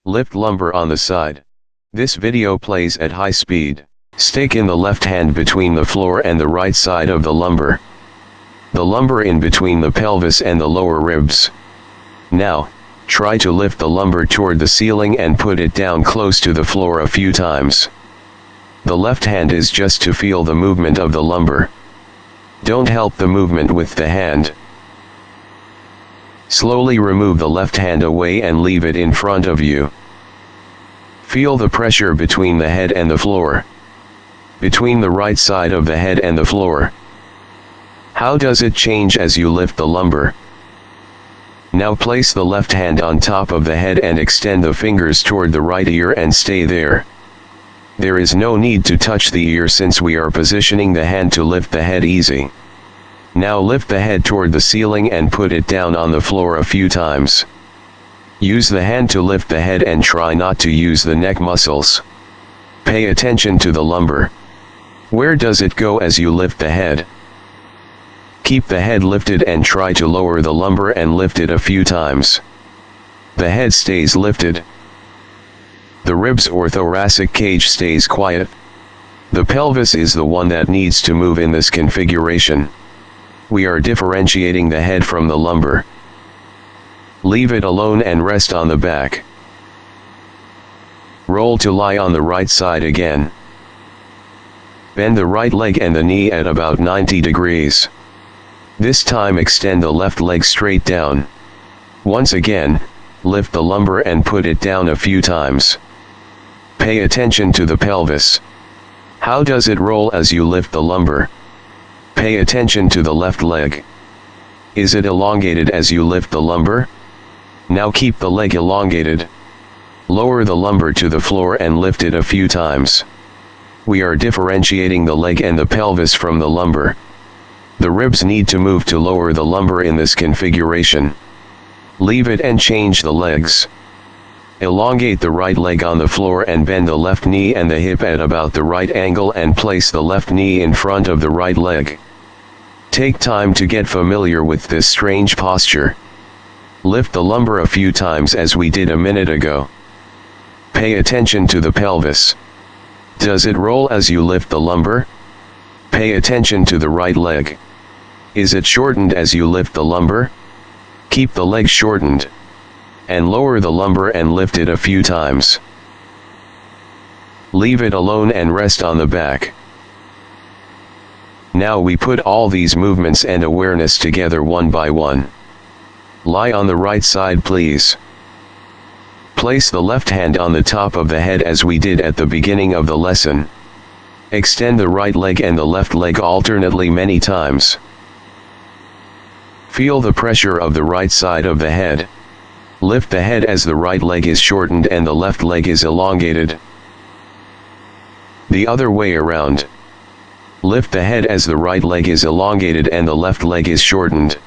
Lift lumbar on the side. This video plays at high speed. Stake in the left hand between the floor and the right side of the lumbar. The lumbar in between the pelvis and the lower ribs. Now, try to lift the lumbar toward the ceiling and put it down close to the floor a few times. The left hand is just to feel the movement of the lumbar. Don't help the movement with the hand. Slowly remove the left hand away and leave it in front of you. Feel the pressure between the head and the floor. Between the right side of the head and the floor. How does it change as you lift the lumbar? Now place the left hand on top of the head and extend the fingers toward the right ear and stay there. There is no need to touch the ear since we are positioning the hand to lift the head easy. Now lift the head toward the ceiling and put it down on the floor a few times. Use the hand to lift the head and try not to use the neck muscles. Pay attention to the lumbar. Where does it go as you lift the head? Keep the head lifted and try to lower the lumbar and lift it a few times. The head stays lifted. The ribs or thoracic cage stays quiet. The pelvis is the one that needs to move in this configuration. We are differentiating the head from the lumbar. Leave it alone and rest on the back. Roll to lie on the right side again. Bend the right leg and the knee at about 90 degrees. This time extend the left leg straight down. Once again, lift the lumbar and put it down a few times. Pay attention to the pelvis. How does it roll as you lift the lumbar? Pay attention to the left leg. Is it elongated as you lift the lumbar? Now keep the leg elongated. Lower the lumbar to the floor and lift it a few times. We are differentiating the leg and the pelvis from the lumbar. The ribs need to move to lower the lumbar in this configuration. Leave it and change the legs. Elongate the right leg on the floor and bend the left knee and the hip at about the right angle and place the left knee in front of the right leg. Take time to get familiar with this strange posture. Lift the lumbar a few times as we did a minute ago. Pay attention to the pelvis. Does it roll as you lift the lumbar? Pay attention to the right leg. Is it shortened as you lift the lumbar? Keep the leg shortened. And lower the lumbar and lift it a few times. Leave it alone and rest on the back. Now we put all these movements and awareness together one by one. Lie on the right side, please. Place the left hand on the top of the head as we did at the beginning of the lesson. Extend the right leg and the left leg alternately many times. Feel the pressure of the right side of the head. Lift the head as the right leg is shortened and the left leg is elongated. The other way around. Lift the head as the right leg is elongated and the left leg is shortened.